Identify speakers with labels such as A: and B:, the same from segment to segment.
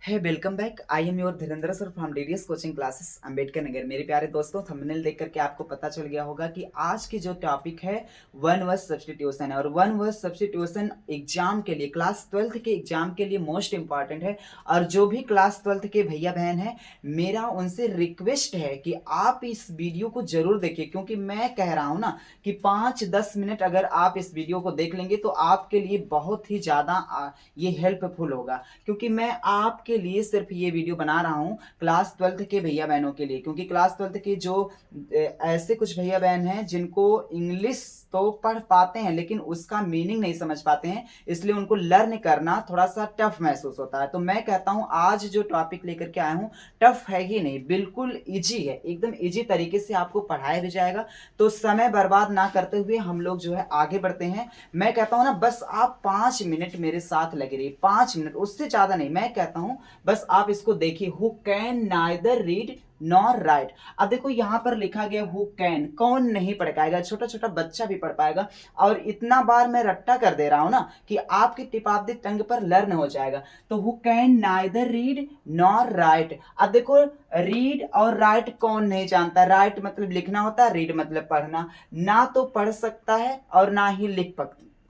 A: है welcome back. I am your Dhirendra sir from DDS coaching classes Ambedkar Nagar. मेरे प्यारे दोस्तों, थंबनेल देख करके आपको पता चल गया होगा कि आज की जो टॉपिक है वन वर्ड सब्स्टिट्यूशन है। और वन वर्ड सब्स्टिट्यूशन एग्जाम के लिए, क्लास 12th के एग्जाम के लिए मोस्ट इंपॉर्टेंट है। और जो भी क्लास 12th के भैया बहन हैं, मेरा उनसे रिक्वेस्ट है कि आप इस वीडियो को जरूर देखिए, क्योंकि मैं कह रहा हूँ ना कि 5-10 मिनट अगर आप इस वीडियो को देख लेंगे तो आपके लिए बहुत ही ज़्यादा ये हेल्पफुल होगा। क्योंकि मैं आपके लिए सिर्फ ये वीडियो बना रहा हूँ क्लास 12th के भैया बहनों के लिए, क्योंकि क्लास 12th के जो ऐसे कुछ भैया बहन हैं जिनको इंग्लिश तो पढ़ पाते हैं लेकिन उसका मीनिंग नहीं समझ पाते हैं, इसलिए उनको लर्न करना थोड़ा सा टफ महसूस होता है। तो मैं कहता हूँ आज जो टॉपिक लेकर के आया हूँ टफ है ही नहीं, बिल्कुल इजी है, एकदम इजी तरीके से आपको पढ़ाया भी जाएगा। तो समय बर्बाद ना करते हुए हम लोग जो है आगे बढ़ते हैं। मैं कहता हूँ ना, बस आप 5 मिनट मेरे साथ लगे रहिए, 5 मिनट, उससे ज्यादा नहीं। मैं कहता हूँ बस आप इसको देखिए, who can neither read nor right. अब देखो यहाँ पर लिखा गया हु कैन, कौन नहीं पढ़ पाएगा, छोटा छोटा बच्चा भी पढ़ पाएगा। और इतना बार मैं रट्टा कर दे रहा हूं ना कि आपकी टिप ऑफ द टंग पर लर्न हो जाएगा। तो who can neither read nor right. अब देखो, रीड और राइट कौन नहीं जानता। राइट मतलब लिखना होता है, रीड मतलब पढ़ना। ना तो पढ़ सकता है और ना ही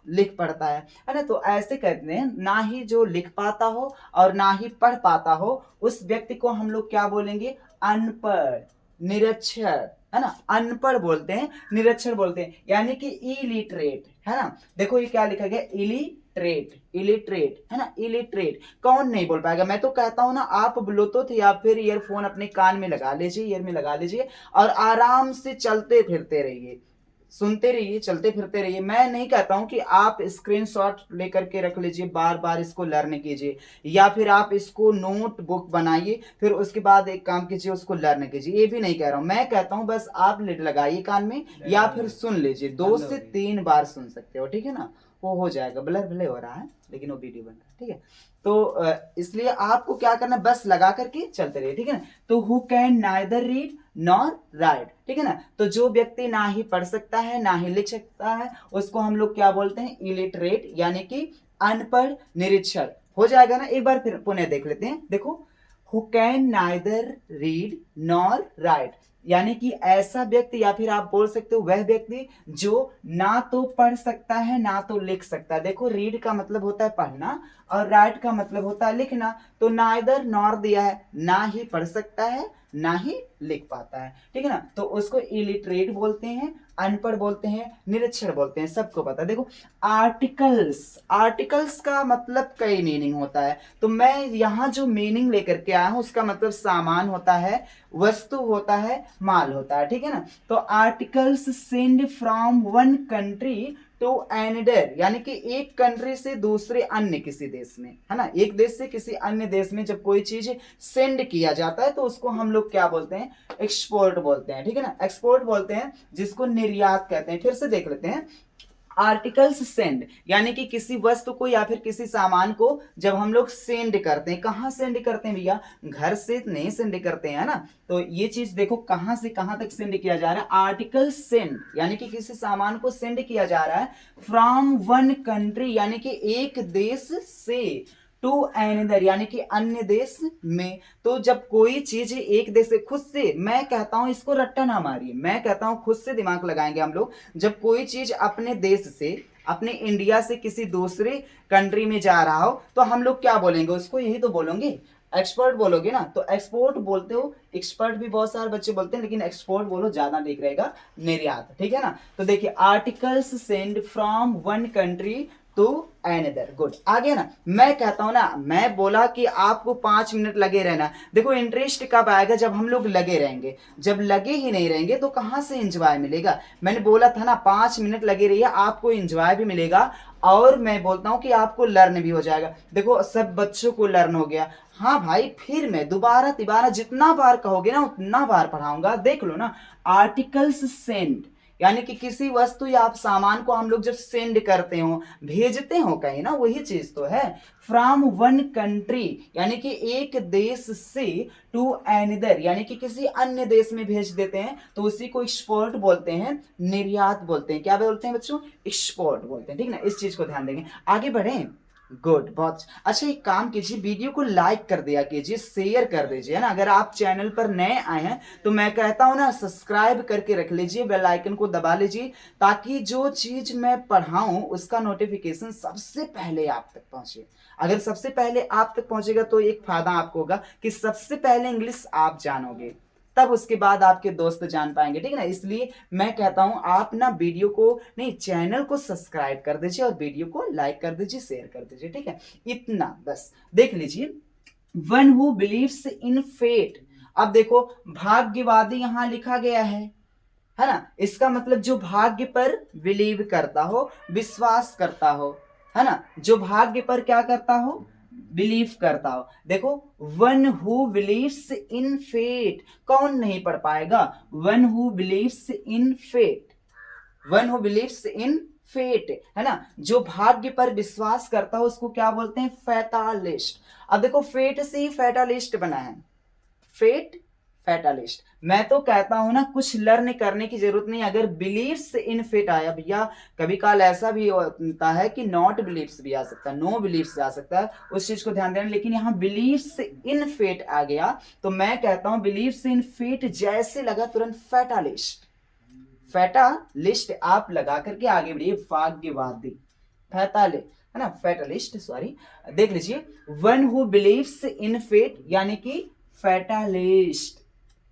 A: लिख पढ़ता है ना। तो ऐसे कहते हैं, ना ही जो लिख पाता हो और ना ही पढ़ पाता हो, उस व्यक्ति को हम लोग क्या बोलेंगे? अनपढ़, निरक्षर, है ना। अनपढ़ बोलते हैं, निरक्षर बोलते हैं, यानी कि इलिटरेट, है ना। देखो ये क्या लिखा गया, इलिटरेट, इलिटरेट, है ना, इलिटरेट। कौन नहीं बोल पाएगा? मैं तो कहता हूं ना, आप ब्लूटूथ या फिर ईयरफोन अपने कान में लगा लीजिए, ईयर में लगा लीजिए और आराम से चलते फिरते रहिए, सुनते रहिए, चलते फिरते रहिए। मैं नहीं कहता हूं कि आप स्क्रीनशॉट लेकर के रख लीजिए, बार बार इसको लर्न कीजिए, या फिर आप इसको नोटबुक बनाइए, फिर उसके बाद एक काम कीजिए, उसको लर्न कीजिए। ये भी नहीं कह रहा हूं। मैं कहता हूं बस आप लिड लगाइए कान में या फिर सुन लीजिए, 2 से 3 बार सुन सकते हो, ठीक है ना। वो हो जाएगा, ब्लर भले हो रहा है लेकिन वो वीडियो बन रहा है, ठीक है। तो इसलिए आपको क्या करना है, बस लगा करके चलते रहिए, ठीक है ना। तो who can neither read nor right, ठीक है ना। तो जो व्यक्ति ना ही पढ़ सकता है ना ही लिख सकता है, उसको हम लोग क्या बोलते हैं? इलिटरेट, यानी कि अनपढ़, निरक्षर। हो जाएगा ना। एक बार फिर पुनः देख लेते हैं। देखो, who can neither read nor right, यानी कि ऐसा व्यक्ति, या फिर आप बोल सकते हो वह व्यक्ति जो ना तो पढ़ सकता है ना तो लिख सकता है। देखो, रीड का मतलब होता है पढ़ना और राइट का मतलब होता है लिखना। तो नाइदर नॉर दिया है, ना ही पढ़ सकता है ना ही लिख पाता है, ठीक है ना। तो उसको इलिटरेट बोलते हैं, अनपढ़ बोलते हैं, निरक्षर बोलते हैं, सबको पता है। देखो, आर्टिकल्स, आर्टिकल्स का मतलब कई मीनिंग होता है। तो मैं यहाँ जो मीनिंग लेकर के आया हूं उसका मतलब सामान होता है, वस्तु होता है, माल होता है, ठीक है ना। तो articles send from one country to another, यानी कि एक कंट्री से दूसरे अन्य किसी देश में, है ना, एक देश से किसी अन्य देश में जब कोई चीज सेंड किया जाता है तो उसको हम लोग क्या बोलते हैं? एक्सपोर्ट बोलते हैं, ठीक है ना। एक्सपोर्ट बोलते हैं, जिसको निर्यात कहते हैं। फिर से देख लेते हैं। आर्टिकल्स सेंड, यानी कि किसी वस्तु को या फिर किसी सामान को जब हम लोग सेंड करते हैं, कहां सेंड करते हैं भैया? घर से नहीं सेंड करते हैं, है ना। तो ये चीज देखो, कहां से कहां तक सेंड किया जा रहा है? आर्टिकल सेंड, यानी कि किसी सामान को सेंड किया जा रहा है फ्रॉम वन कंट्री, यानी कि एक देश से, टू एनदर, यानी कि अन्य देश में। तो जब कोई चीज एक देश से, खुद से, मैं कहता हूं इसको रट्टा ना मारिए, मैं कहता हूं खुद से दिमाग लगाएंगे हम लोग। जब कोई चीज अपने देश से, अपने इंडिया से किसी दूसरे कंट्री में जा रहा हो तो हम लोग क्या बोलेंगे उसको? यही तो बोलोगे, एक्सपर्ट बोलोगे ना। तो एक्सपोर्ट बोलते हो, एक्सपर्ट भी बहुत सारे बच्चे बोलते हैं लेकिन एक्सपोर्ट बोलो, ज्यादा ठीक रहेगा, निर्यात, ठीक है ना। तो देखिए, articles send from one country to another. Good, आ गया ना। मैं कहता हूं ना, मैं बोला कि आपको 5 मिनट लगे रहना। देखो, इंटरेस्ट कब आएगा? जब हम लोग लगे रहेंगे। जब लगे ही नहीं रहेंगे तो कहां से एंजॉय मिलेगा? मैंने बोला था ना, 5 मिनट लगे रहिए, आपको एंजॉय भी मिलेगा और मैं बोलता हूं कि आपको लर्न भी हो जाएगा। देखो, सब बच्चों को लर्न हो गया। हाँ भाई, फिर मैं दोबारा तिबारा जितना बार कहोगे ना उतना बार पढ़ाऊंगा। देख लो ना, आर्टिकल्स सेंड, यानी कि किसी वस्तु या आप सामान को हम लोग जब सेंड करते हो, भेजते हो कहीं ना, वही चीज तो है। फ्रॉम वन कंट्री, यानी कि एक देश से, टू एनदर, यानी कि किसी अन्य देश में भेज देते हैं, तो उसी को एक्सपोर्ट बोलते हैं, निर्यात बोलते हैं। क्या बोलते हैं बच्चों? एक्सपोर्ट बोलते हैं, ठीक ना। इस चीज को ध्यान देंगे, आगे बढ़े। गुड, बहुत अच्छा। एक काम कीजिए, वीडियो को लाइक कर दिया कीजिए, शेयर कर दीजिए, है ना। अगर आप चैनल पर नए आए हैं तो मैं कहता हूं ना, सब्सक्राइब करके रख लीजिए, बेल आइकन को दबा लीजिए, ताकि जो चीज मैं पढ़ाऊं उसका नोटिफिकेशन सबसे पहले आप तक पहुंचे। अगर सबसे पहले आप तक पहुंचेगा तो एक फायदा आपको होगा कि सबसे पहले इंग्लिश आप जानोगे, तब उसके बाद आपके दोस्त जान पाएंगे, ठीक है ना। इसलिए मैं कहता हूं आप ना वीडियो को नहीं, चैनल को सब्सक्राइब कर दीजिए और वीडियो को लाइक कर दीजिए, शेयर कर दीजिए, ठीक है। इतना बस देख लीजिए। One who believes in fate. अब देखो, भाग्यवादी यहां लिखा गया है ना। इसका मतलब जो भाग्य पर बिलीव करता हो, विश्वास करता हो, है ना, जो भाग्य पर क्या करता हो, बिलीव करता हो। देखो, one who believes in fate, कौन नहीं पढ़ पाएगा, one who believes in fate, one who believes in fate, है ना, जो भाग्य पर विश्वास करता हो उसको क्या बोलते हैं, फैटालिस्ट। अब देखो, फेट से ही फैटालिस्ट बना है, फेट, फैटालिस्ट। मैं तो कहता हूं ना, कुछ लर्न करने की जरूरत नहीं। अगर बिलीव्स इन फेट आया भैया, कभी काल ऐसा भी होता है कि नॉट बिलीव्स भी आ सकता है, नो बिलीव्स आ सकता है, उस चीज को ध्यान देना। लेकिन यहाँ बिलीव्स इन फेट आ गया, तो मैं कहता हूं बिलीव्स इन फेट जैसे लगा तुरंत फैटालिस्ट, फैटालिस्ट आप लगा करके आगे बढ़िए, भाग्यवादी, फैताले, है ना, फैटालिस्ट, सॉरी। देख लीजिए, one who believes in fate यानी कि फैटालिस्ट,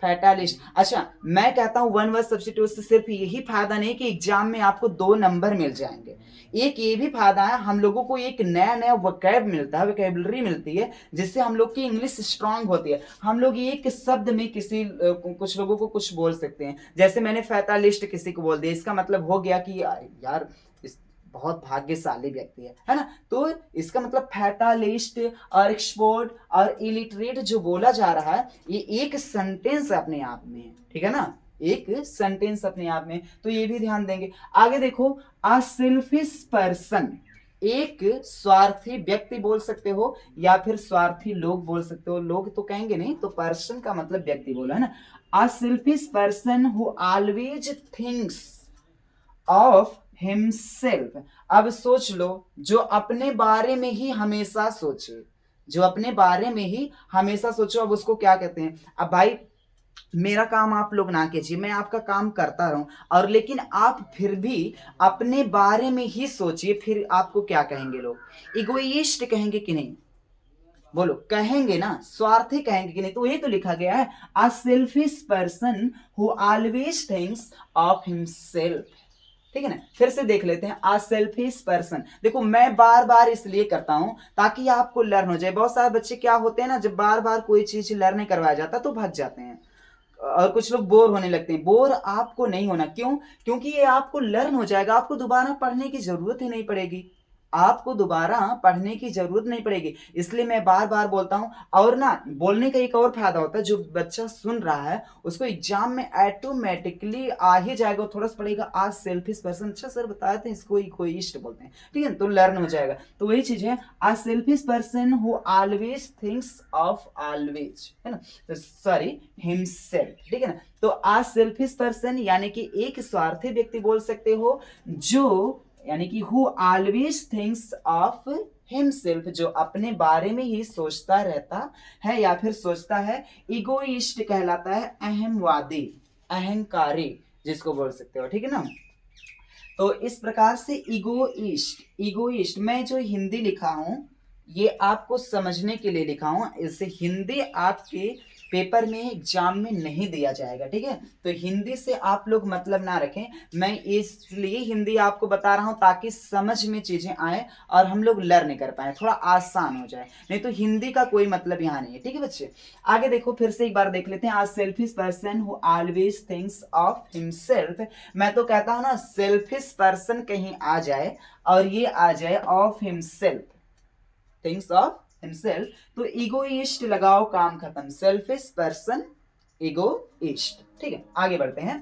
A: फैटालिस्ट। अच्छा, मैं कहता हूं वन वर्ड सब्स्टिट्यूट से सिर्फ यही फायदा नहीं कि एग्जाम में आपको 2 नंबर मिल जाएंगे, एक ये भी फायदा है, हम लोगों को एक नया नया वोकैब मिलता है, वोकैबुलरी मिलती है, जिससे हम लोग की इंग्लिश स्ट्रांग होती है। हम लोग एक शब्द में किसी कुछ लोगों को कुछ बोल सकते हैं, जैसे मैंने फैतालिस्ट किसी को बोल दिया, इसका मतलब हो गया कि यार इस बहुत भाग्यशाली व्यक्ति है ना। तो इसका मतलब फैटालिस्ट और एक्सपोर्ट और इलिटरेट जो बोला जा रहा है, ये एक सेंटेंस अपने आप में है, ठीक है ना, एक सेंटेंस अपने आप में। तो ये भी ध्यान देंगे। आगे देखो, अ सेल्फिश पर्सन, एक स्वार्थी व्यक्ति बोल सकते हो या फिर स्वार्थी लोग बोल सकते हो, लोग तो कहेंगे नहीं, तो पर्सन का मतलब व्यक्ति बोला है ना। A selfish person who always thinks of himself. अब सोच लो, जो अपने बारे में ही हमेशा सोचे, जो अपने बारे में ही हमेशा सोचो, अब उसको क्या कहते हैं। अब भाई, मेरा काम आप लोग ना कीजिए, मैं आपका काम करता रहूं, और लेकिन आप फिर भी अपने बारे में ही सोचिए, फिर आपको क्या कहेंगे लोग, इगोइस्ट कहेंगे कि नहीं, बोलो, कहेंगे ना, स्वार्थी कहेंगे कि नहीं। तो ये तो लिखा गया है, a selfish person who always thinks of himself, ठीक है ना। फिर से देख लेते हैं, आ सेल्फिश पर्सन। देखो, मैं बार बार इसलिए करता हूं ताकि आपको लर्न हो जाए। बहुत सारे बच्चे क्या होते हैं ना, जब बार बार कोई चीज लर्न नहीं करवाया जाता तो भाग जाते हैं, और कुछ लोग बोर होने लगते हैं। बोर आपको नहीं होना, क्यों, क्योंकि ये आपको लर्न हो जाएगा, आपको दोबारा पढ़ने की जरूरत ही नहीं पड़ेगी, आपको दोबारा पढ़ने की जरूरत नहीं पड़ेगी। इसलिए मैं बार बार बोलता हूं। और ना, बोलने का एक और फायदा होता है, जो बच्चा सुन रहा है उसको एग्जाम में ऑटोमेटिकली आ ही जाएगा, थोड़ा सा पड़ेगा, आज सेल्फिश पर्सन, अच्छा सर बताए थे, इसको इगोइस्ट बोलते हैं, ठीक है, तो लर्न हो जाएगा। तो वही चीज है, a selfish person who always thinks of always, है ना, तो सॉरी, हिमसेल्फ, ठीक है ना। तो आ सेल्फिश पर्सन यानी कि एक स्वार्थी व्यक्ति बोल सकते हो, जो यानी कि who always thinks of himself, जो अपने बारे में ही सोचता रहता है या फिर सोचता है। इगोइस्ट कहलाता है अहमवादी, अहंकारी जिसको बोल सकते हो, ठीक है ना। तो इस प्रकार से इगोइस्ट, इगोइस्ट मैं जो हिंदी लिखा हूं ये आपको समझने के लिए लिखा हूं, इससे हिंदी आपके पेपर में एग्जाम में नहीं दिया जाएगा, ठीक है। तो हिंदी से आप लोग मतलब ना रखें, मैं इसलिए हिंदी आपको बता रहा हूं ताकि समझ में चीजें आए और हम लोग लर्न कर पाए, थोड़ा आसान हो जाए, नहीं तो हिंदी का कोई मतलब यहाँ नहीं है, ठीक है बच्चे। आगे देखो, फिर से एक बार देख लेते हैं, आज selfish person who always thinks of himself. मैं तो कहता हूं ना, सेल्फिश पर्सन कहीं आ जाए और ये आ जाए of himself, things of himself, तो इगोइस्ट लगाओ, काम खत्म, सेल्फिश पर्सन, इगोइस्ट, ठीक है। आगे बढ़ते हैं,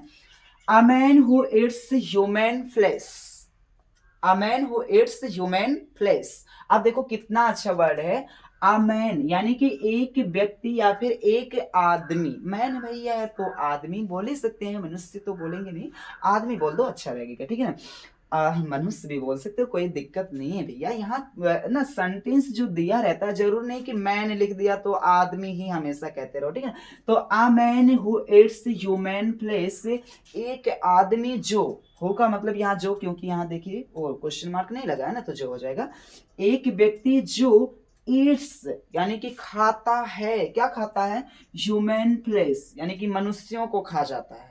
A: a man who eats human flesh, a man who eats human flesh. अब देखो कितना अच्छा वर्ड है, अ मैन यानी कि एक व्यक्ति या फिर एक आदमी, मैन भैया तो आदमी बोल ही सकते हैं, मनुष्य तो बोलेंगे नहीं, आदमी बोल दो अच्छा लगेगा, ठीक है ना। मनुष्य भी बोल सकते हो, कोई दिक्कत नहीं है भैया। यहाँ ना सेंटेंस जो दिया रहता है, जरूर नहीं कि मैन लिख दिया तो आदमी ही हमेशा कहते रहो, ठीक है। तो a man who eats human flesh, एक आदमी जो, हो का मतलब यहाँ जो, क्योंकि यहाँ देखिए और क्वेश्चन मार्क नहीं लगा है ना, तो जो हो जाएगा। एक व्यक्ति जो ईट्स यानी कि खाता है, क्या खाता है, ह्यूमन फ्लेश यानी कि मनुष्यों को खा जाता है,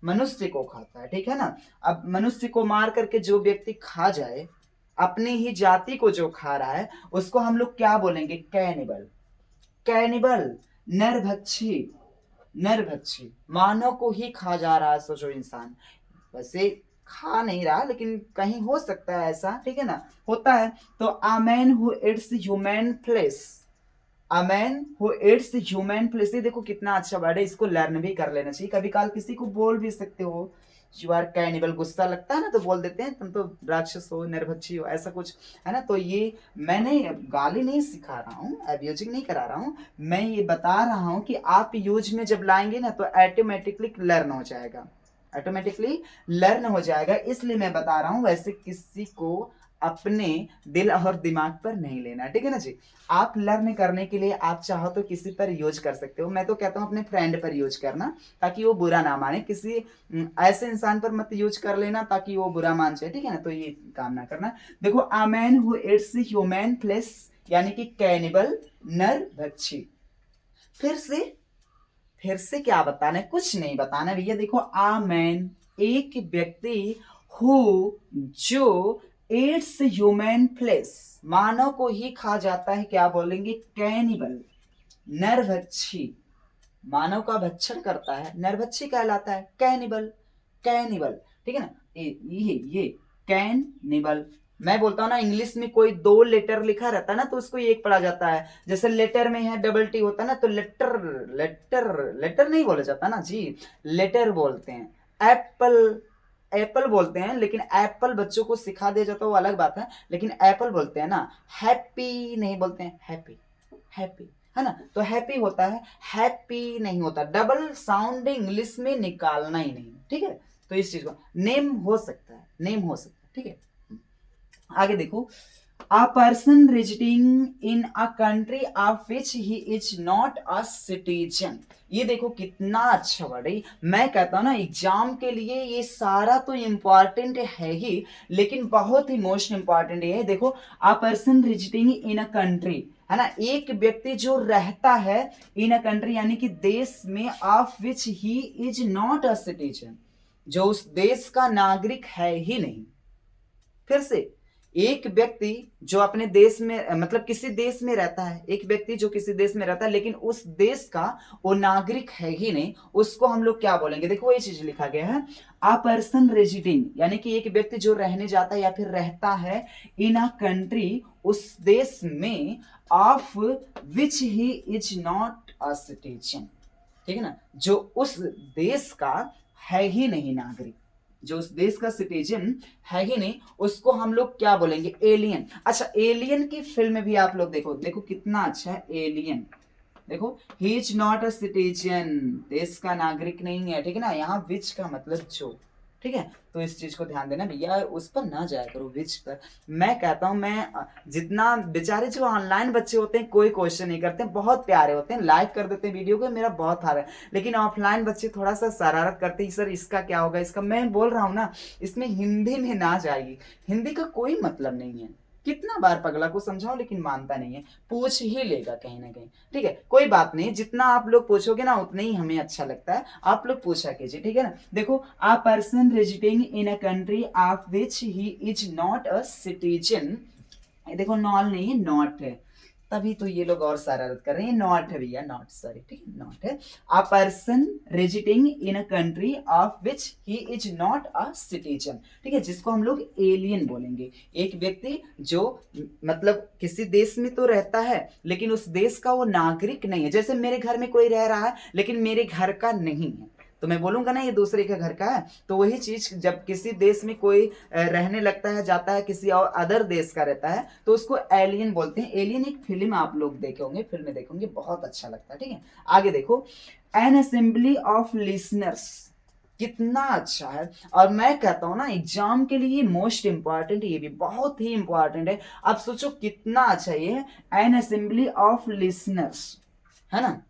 A: मनुष्य को खाता है, ठीक है ना। अब मनुष्य को मार करके जो व्यक्ति खा जाए, अपनी ही जाति को जो खा रहा है, उसको हम लोग क्या बोलेंगे, कैनिबल। कैनिबल नरभक्षी, नरभक्षी मानव को ही खा जा रहा है, सोचो इंसान। वैसे खा नहीं रहा, लेकिन कहीं हो सकता है ऐसा, ठीक है ना, होता है। तो a man who eats human flesh, a man who eats human flesh, देखो कितना अच्छा वर्ड है, इसको लर्न भी कर लेना चाहिए। कभी काल किसी को बोल भी सकते हो, यू आर कैनिबल, गुस्सा लगता है ना तो बोल देते हैं तुम तो राक्षस हो, निर्भक्षी हो, ऐसा कुछ है ना। तो ये मैंने गाली नहीं सिखा रहा हूँ, अब्यूजिंग नहीं करा रहा हूँ, मैं ये बता रहा हूँ कि आप यूज में जब लाएंगे ना तो ऑटोमेटिकली लर्न हो जाएगा, ऑटोमेटिकली लर्न हो जाएगा, इसलिए मैं बता रहा हूँ। वैसे किसी को अपने दिल और दिमाग पर नहीं लेना, ठीक है ना जी। आप लर्न करने के लिए आप चाहो तो किसी पर यूज कर सकते हो, मैं तो कहता हूँ अपने फ्रेंड पर यूज करना, ताकि वो बुरा ना माने। किसी ऐसे इंसान पर मत यूज कर लेना ताकि वो बुरा मान जाए, ठीक है ना, तो ये काम ना करना। देखो a man who eats human flesh यानी कि कैनिबल, नरभक्षी। फिर से क्या बताना है, कुछ नहीं बताना भैया। देखो अ मैन एक व्यक्ति, हु जो ईट्स ह्यूमन फ्लेश मानव को ही खा जाता है, क्या बोलेंगे, कैनिबल, नरभक्षी मानव का भक्षण करता है, नरभक्षी कहलाता है, कैनिबल, कैनिबल, ठीक है ना। ये कैनिबल। मैं बोलता हूँ ना, इंग्लिश में कोई दो लेटर लिखा रहता है ना तो उसको एक पढ़ा जाता है। जैसे लेटर में है डबल टी होता है ना, तो लेटर, लेटर नहीं बोला जाता ना जी, लेटर बोलते हैं। एप्पल, एप्पल बोलते हैं, लेकिन एप्पल बच्चों को सिखा दिया जाता है, वो अलग बात है, लेकिन एप्पल बोलते हैं ना। हैप्पी नहीं बोलते हैं, हैप्पी, हैप्पी, है ना। तो हैप्पी होता है, हैप्पी नहीं होता, डबल साउंड इंग्लिश में निकालना ही नहीं, ठीक है। तो इस चीज को नेम हो सकता है, नेम हो सकता है, ठीक है। आगे देखो, a person residing in a country of which he is not a citizen। ये देखो कितना अच्छा वर्ड है। मैं कहता हूं ना, एग्जाम के लिए ये सारा तो इंपॉर्टेंट है ही, लेकिन बहुत ही मोस्ट इंपॉर्टेंट ये है। देखो a person residing in a country, है ना, एक व्यक्ति जो रहता है इन अ कंट्री यानी कि देश में, of which he is not a citizen, जो उस देश का नागरिक है ही नहीं। फिर से, एक व्यक्ति जो अपने देश में, मतलब किसी देश में रहता है, एक व्यक्ति जो किसी देश में रहता है लेकिन उस देश का वो नागरिक है ही नहीं, उसको हम लोग क्या बोलेंगे। देखो ये चीज लिखा गया है, अ पर्सन रेजिडिंग यानी कि एक व्यक्ति जो रहने जाता है या फिर रहता है इन अ कंट्री, उस देश में, of which he is not a citizen, ठीक है ना, जो उस देश का है ही नहीं नागरिक, जो उस देश का सिटीजन है ही नहीं, उसको हम लोग क्या बोलेंगे, एलियन। अच्छा, एलियन की फिल्म भी आप लोग देखो, देखो कितना अच्छा है एलियन। देखो he is not a citizen, देश का नागरिक नहीं है, ठीक है ना। यहाँ विच का मतलब जो, ठीक है, तो इस चीज को ध्यान देना भैया, उस पर ना जाया करो विच पर। मैं कहता हूं, मैं जितना, बेचारे जो ऑनलाइन बच्चे होते हैं कोई क्वेश्चन नहीं करते, बहुत प्यारे होते हैं, लाइक कर देते हैं वीडियो को, मेरा बहुत हार है। लेकिन ऑफलाइन बच्चे थोड़ा सा शरारत करते हैं, सर इसका क्या होगा, इसका, मैं बोल रहा हूं ना, इसमें हिंदी में ना जाएगी, हिंदी का कोई मतलब नहीं है। कितना बार पगला को समझाओ लेकिन मानता नहीं है, पूछ ही लेगा कहीं ना कहीं, ठीक है। कोई बात नहीं, जितना आप लोग पूछोगे ना उतना ही हमें अच्छा लगता है, आप लोग पूछा कीजिए, ठीक है ना। देखो a person residing in a country of which he is not a citizen, देखो नॉल नहीं है, नॉट है, तभी तो ये लोग और शरारत कर रहे हैं, नॉट है भैया, नॉट, सॉरी, ठीक है, नॉट है। A person residing in a country of which he is not a citizen, ठीक है, जिसको हम लोग एलियन बोलेंगे। एक व्यक्ति जो मतलब किसी देश में तो रहता है लेकिन उस देश का वो नागरिक नहीं है। जैसे मेरे घर में कोई रह रहा है लेकिन मेरे घर का नहीं है, तो मैं बोलूंगा ना ये दूसरे के घर का है। तो वही चीज जब किसी देश में कोई रहने लगता है, जाता है, किसी और अदर देश का रहता है, तो उसको एलियन बोलते हैं। एलियन एक फिल्म आप लोग देखे होंगे, फिल्म देखे होंगे, बहुत अच्छा लगता है, ठीक है। आगे देखो, एन असेंबली ऑफ लिसनर्स, कितना अच्छा है। और मैं कहता हूँ ना एग्जाम के लिए मोस्ट इंपॉर्टेंट, ये भी बहुत ही इंपॉर्टेंट है। अब सोचो कितना अच्छा ये है, एन असेंबली ऑफ लिसनर्स, है ना।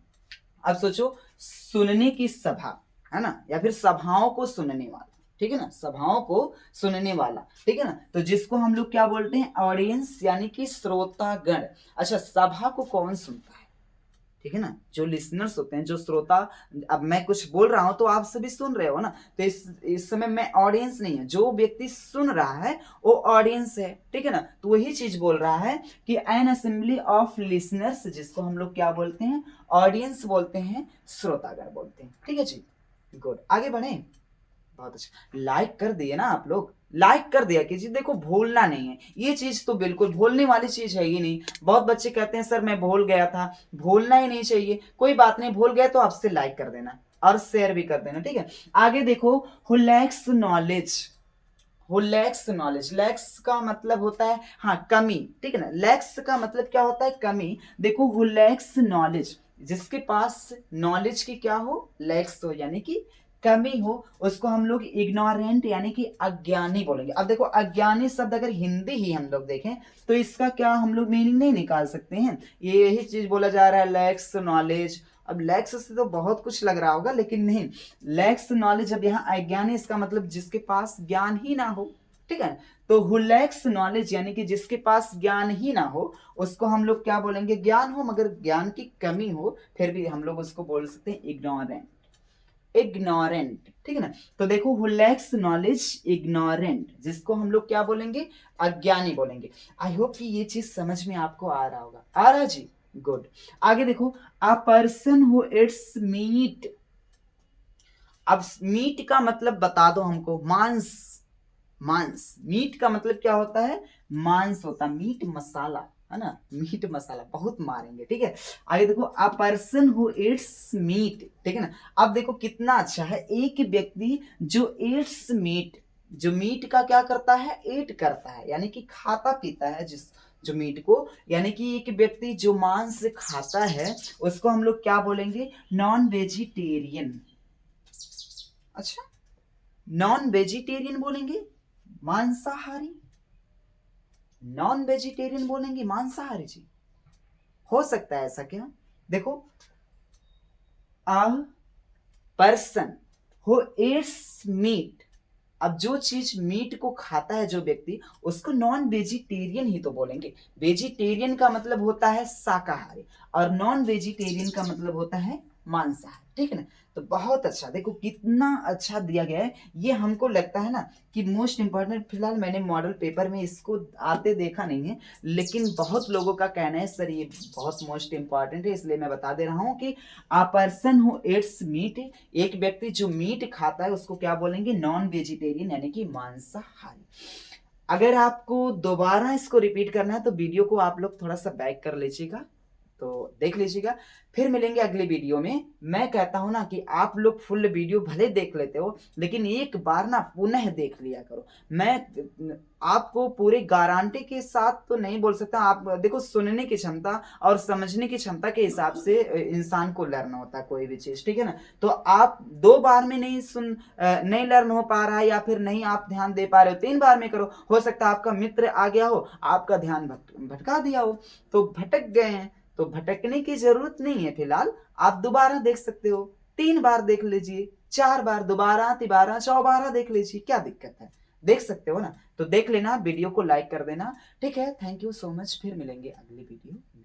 A: अब सोचो सुनने की सभा, है ना, या फिर सभाओं को सुनने वाला, ठीक है ना, सभाओं को सुनने वाला, ठीक है ना। तो जिसको हम लोग क्या बोलते हैं, ऑडियंस यानी कि श्रोतागण। अच्छा, सभा को कौन सुनता है, ठीक है ना, जो लिसनर्स होते हैं, जो श्रोता। अब मैं कुछ बोल रहा हूं तो आप सभी सुन रहे हो ना, तो इस समय मैं ऑडियंस नहीं है, जो व्यक्ति सुन रहा है वो ऑडियंस है, ठीक है ना। तो वही चीज बोल रहा है कि एन असेंबली ऑफ लिसनर्स, जिसको हम लोग क्या बोलते हैं, ऑडियंस बोलते हैं, श्रोतागण बोलते हैं, ठीक है जी। गुड, आगे बढ़े। बहुत अच्छा, लाइक कर दिए ना आप लोग, लाइक कर दिया कीजिए। देखो भूलना नहीं है, ये चीज तो बिल्कुल भूलने वाली चीज है ही नहीं। बहुत बच्चे कहते हैं सर मैं भूल गया था, भूलना ही नहीं चाहिए। कोई बात नहीं, भूल गए तो आपसे लाइक कर देना और शेयर भी कर देना, ठीक है। आगे देखो, who lakhs knowledge, who lakhs knowledge, lakhs का मतलब होता है हाँ कमी, ठीक है ना। लैक्स का मतलब क्या होता है, कमी। देखो हु लैक्स नॉलेज, जिसके पास नॉलेज की क्या हो, लैक्स हो यानी कि कमी हो, उसको हम लोग इग्नोरेंट यानी कि अज्ञानी बोलेंगे। अब देखो अज्ञानी शब्द अगर हिंदी ही हम लोग देखें तो इसका क्या हम लोग मीनिंग नहीं निकाल सकते हैं। ये यही चीज बोला जा रहा है, लैक्स नॉलेज। अब लैक्स से तो बहुत कुछ लग रहा होगा, लेकिन नहीं, लैक्स नॉलेज, अब यहाँ अज्ञानी इसका मतलब जिसके पास ज्ञान ही ना हो, ठीक है। तो हु लैक्स नॉलेज यानी कि जिसके पास ज्ञान ही ना हो, उसको हम लोग क्या बोलेंगे, ज्ञान हो मगर ज्ञान की कमी हो, फिर भी हम लोग उसको बोल सकते हैं इग्नोरेंट, इग्नोरेंट, ठीक है ना। तो देखो हु लैक्स नॉलेज, इग्नोरेंट, जिसको हम लोग क्या बोलेंगे, अज्ञानी बोलेंगे। आई होप कि ये चीज समझ में आपको आ रहा होगा, आ रहा जी। गुड, आगे देखो, a person who eats meat. अब मीट का मतलब बता दो हमको, मांस, मांस, मीट का मतलब क्या होता है, मांस होता, मीट मसाला, है ना, मीट मसाला बहुत मारेंगे, ठीक है। आगे देखो, a person who eats meat, ठीक है ना। अब देखो कितना अच्छा है, एक व्यक्ति जो इट्स मीट, जो मीट का क्या करता है, ईट करता है यानी कि खाता पीता है, जिस जो मीट को, यानी कि एक व्यक्ति जो मांस खाता है उसको हम लोग क्या बोलेंगे, नॉन वेजिटेरियन। अच्छा, नॉन वेजिटेरियन बोलेंगे, मांसाहारी, नॉन वेजिटेरियन बोलेंगे मांसाहारी जी। हो सकता है ऐसा क्या, देखो, a person who eats meat, अब जो चीज मीट को खाता है जो व्यक्ति, उसको नॉन वेजिटेरियन ही तो बोलेंगे। वेजिटेरियन का मतलब होता है शाकाहारी, और नॉन वेजिटेरियन का मतलब होता है मांसाहारी, ठीक है ना। तो बहुत अच्छा, देखो कितना अच्छा दिया गया है। ये हमको लगता है ना कि मोस्ट इंपॉर्टेंट, फिलहाल मैंने मॉडल पेपर में इसको आते देखा नहीं है, लेकिन बहुत लोगों का कहना है सर ये बहुत मोस्ट इंपॉर्टेंट है, इसलिए मैं बता दे रहा हूँ कि a person who eats meat, एक व्यक्ति जो मीट खाता है उसको क्या बोलेंगे, नॉन वेजिटेरियन यानी कि मांसाहारी। अगर आपको दोबारा इसको रिपीट करना है तो वीडियो को आप लोग थोड़ा सा बैक कर लीजिएगा, तो देख लीजिएगा। फिर मिलेंगे अगले वीडियो में। मैं कहता हूं ना कि आप लोग फुल वीडियो भले देख लेते हो, लेकिन एक बार ना पुनः देख लिया करो। मैं आपको पूरी गारंटी के साथ तो नहीं बोल सकता, आप देखो सुनने की क्षमता और समझने की क्षमता के हिसाब से इंसान को लर्न होता है कोई भी चीज, ठीक है ना। तो आप 2 बार में नहीं नहीं लर्न हो पा रहा है, या फिर नहीं आप ध्यान दे पा रहे हो, 3 बार में करो। हो सकता है आपका मित्र आ गया हो, आपका ध्यान भटका दिया हो, तो भटक गए हैं, तो भटकने की जरूरत नहीं है। फिलहाल आप दोबारा देख सकते हो, 3 बार देख लीजिए, 4 बार, दोबारा तिबारा 100 बार देख लीजिए, क्या दिक्कत है, देख सकते हो ना। तो देख लेना, वीडियो को लाइक कर देना, ठीक है। थैंक यू सो मच, फिर मिलेंगे अगली वीडियो में।